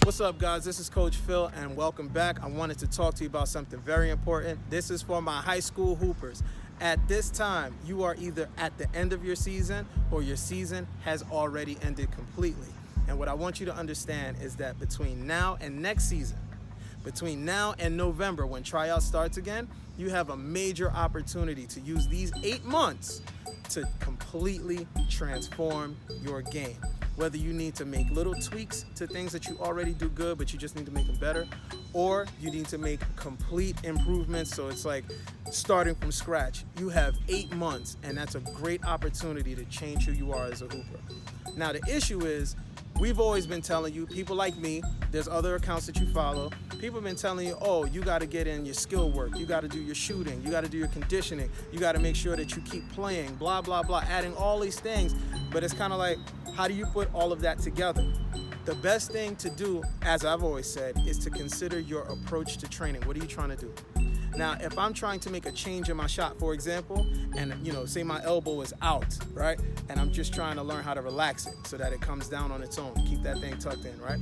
What's up, guys? This is Coach Phil, and welcome back. I wanted to talk to you about something very important. This is for my high school hoopers. At this time, you are either at the end of your season or your season has already ended completely. And what I want you to understand is that between now and next season, between now and November, when tryouts starts again, you have a major opportunity to use these 8 months to completely transform your game. Whether you need to make little tweaks to things that you already do good, but you just need to make them better, or you need to make complete improvements, so it's like starting from scratch. You have 8 months, and that's a great opportunity to change who you are as a hooper. Now, the issue is, we've always been telling you, people like me, there's other accounts that you follow, people have been telling you, oh, you got to get in your skill work, you got to do your shooting, you got to do your conditioning, you got to make sure that you keep playing, blah, blah, blah, adding all these things. But it's kind of like, how do you put all of that together? The best thing to do, as I've always said, is to consider your approach to training. What are you trying to do? Now, if I'm trying to make a change in my shot, for example, and say my elbow is out, right? And I'm just trying to learn how to relax it so that it comes down on its own. Keep that thing tucked in, right?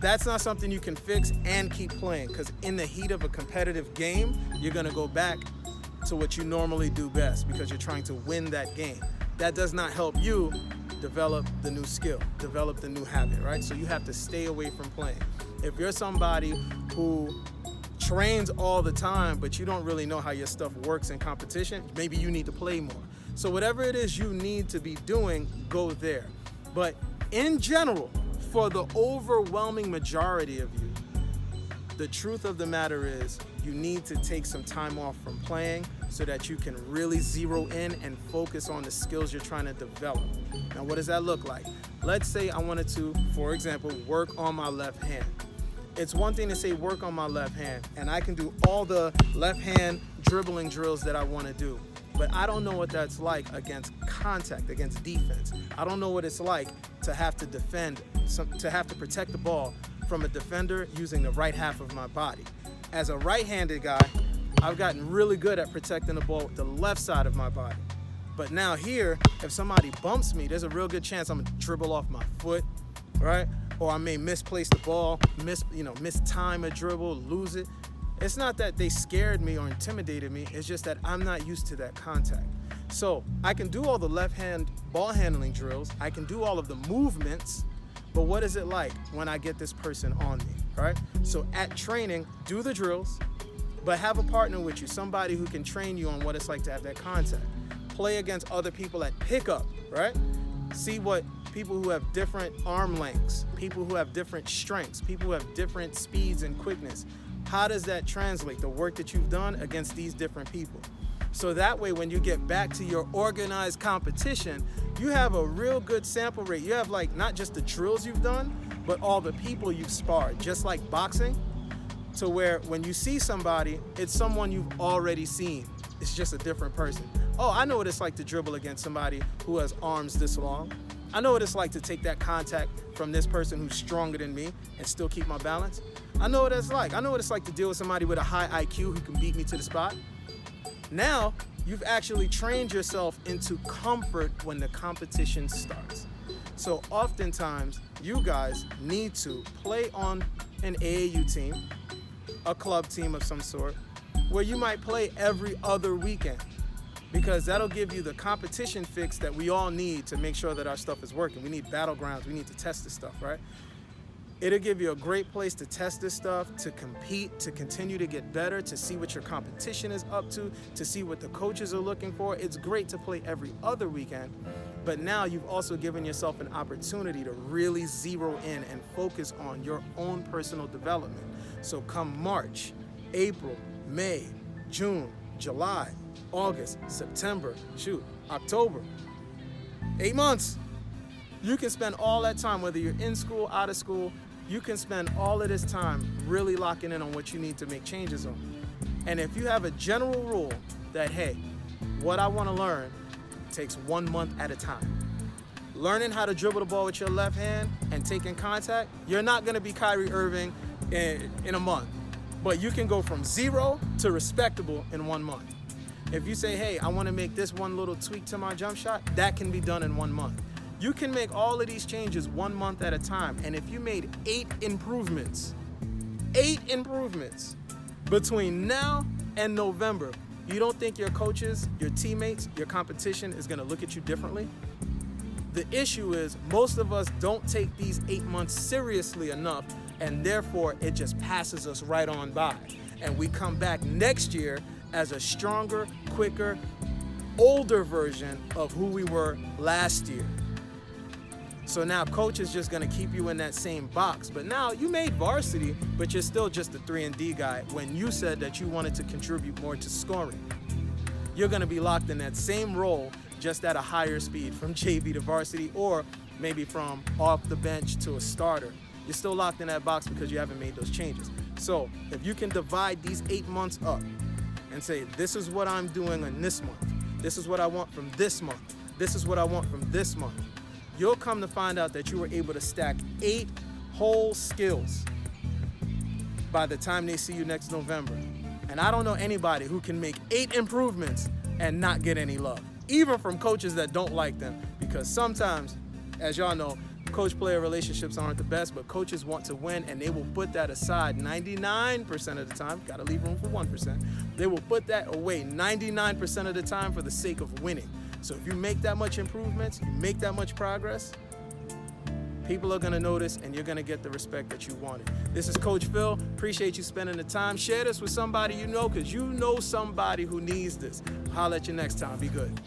That's not something you can fix and keep playing, because in the heat of a competitive game, you're gonna go back to what you normally do best because you're trying to win that game. That does not help you develop the new skill, develop the new habit, right? So you have to stay away from playing. If you're somebody who trains all the time, but you don't really know how your stuff works in competition, maybe you need to play more. So whatever it is you need to be doing, go there. But in general, for the overwhelming majority of you, the truth of the matter is you need to take some time off from playing so that you can really zero in and focus on the skills you're trying to develop. Now, what does that look like? Let's say I wanted to, for example, work on my left hand. It's one thing to say work on my left hand, and I can do all the left hand dribbling drills that I want to do. But I don't know what that's like against contact, against defense. I don't know what it's like to have to defend, to have to protect the ball from a defender using the right half of my body. As a right-handed guy, I've gotten really good at protecting the ball with the left side of my body. But now here, if somebody bumps me, there's a real good chance I'm gonna dribble off my foot, right? Or I may misplace the ball, mistime a dribble, lose it. It's not that they scared me or intimidated me, it's just that I'm not used to that contact. So I can do all the left hand ball handling drills, I can do all of the movements, but what is it like when I get this person on me, right? So at training, do the drills, but have a partner with you, somebody who can train you on what it's like to have that contact. Play against other people at pickup, right? See what people who have different arm lengths, people who have different strengths, people who have different speeds and quickness. How does that translate, the work that you've done against these different people? So that way, when you get back to your organized competition, you have a real good sample rate. You have not just the drills you've done, but all the people you've sparred, just like boxing, to where when you see somebody, it's someone you've already seen. It's just a different person. Oh, I know what it's like to dribble against somebody who has arms this long. I know what it's like to take that contact from this person who's stronger than me and still keep my balance. I know what it's like. I know what it's like to deal with somebody with a high IQ who can beat me to the spot. Now, you've actually trained yourself into comfort when the competition starts. So oftentimes, you guys need to play on an AAU team, a club team of some sort, where you might play every other weekend, because that'll give you the competition fix that we all need to make sure that our stuff is working. We need battlegrounds, we need to test this stuff, right? It'll give you a great place to test this stuff, to compete, to continue to get better, to see what your competition is up to see what the coaches are looking for. It's great to play every other weekend, but now you've also given yourself an opportunity to really zero in and focus on your own personal development. So come March, April, May, June, July, August, September, October, 8 months. You can spend all that time, whether you're in school, out of school, you can spend all of this time really locking in on what you need to make changes on. And if you have a general rule that, hey, what I want to learn takes 1 month at a time. Learning how to dribble the ball with your left hand and taking contact, you're not going to be Kyrie Irving in a month. But you can go from 0 to respectable in 1 month. If you say, hey, I want to make this one little tweak to my jump shot, that can be done in 1 month. You can make all of these changes 1 month at a time. And if you made 8 improvements between now and November, you don't think your coaches, your teammates, your competition is gonna look at you differently? The issue is most of us don't take these 8 months seriously enough, and therefore it just passes us right on by. And we come back next year as a stronger, quicker, older version of who we were last year. So now coach is just gonna keep you in that same box. But now you made varsity, but you're still just a 3-and-D guy when you said that you wanted to contribute more to scoring. You're gonna be locked in that same role, just at a higher speed from JV to varsity, or maybe from off the bench to a starter. You're still locked in that box because you haven't made those changes. So if you can divide these 8 months up and say, this is what I'm doing in this month, this is what I want from this month, this is what I want from this month, you'll come to find out that you were able to stack 8 whole skills by the time they see you next November. And I don't know anybody who can make 8 improvements and not get any love, even from coaches that don't like them. Because sometimes, as y'all know, coach-player relationships aren't the best, but coaches want to win, and they will put that aside 99% of the time. Gotta leave room for 1%. They will put that away 99% of the time for the sake of winning. So if you make that much improvements, you make that much progress, people are gonna notice and you're gonna get the respect that you wanted. This is Coach Phil. Appreciate you spending the time. Share this with somebody you know, because you know somebody who needs this. Holla at you next time. Be good.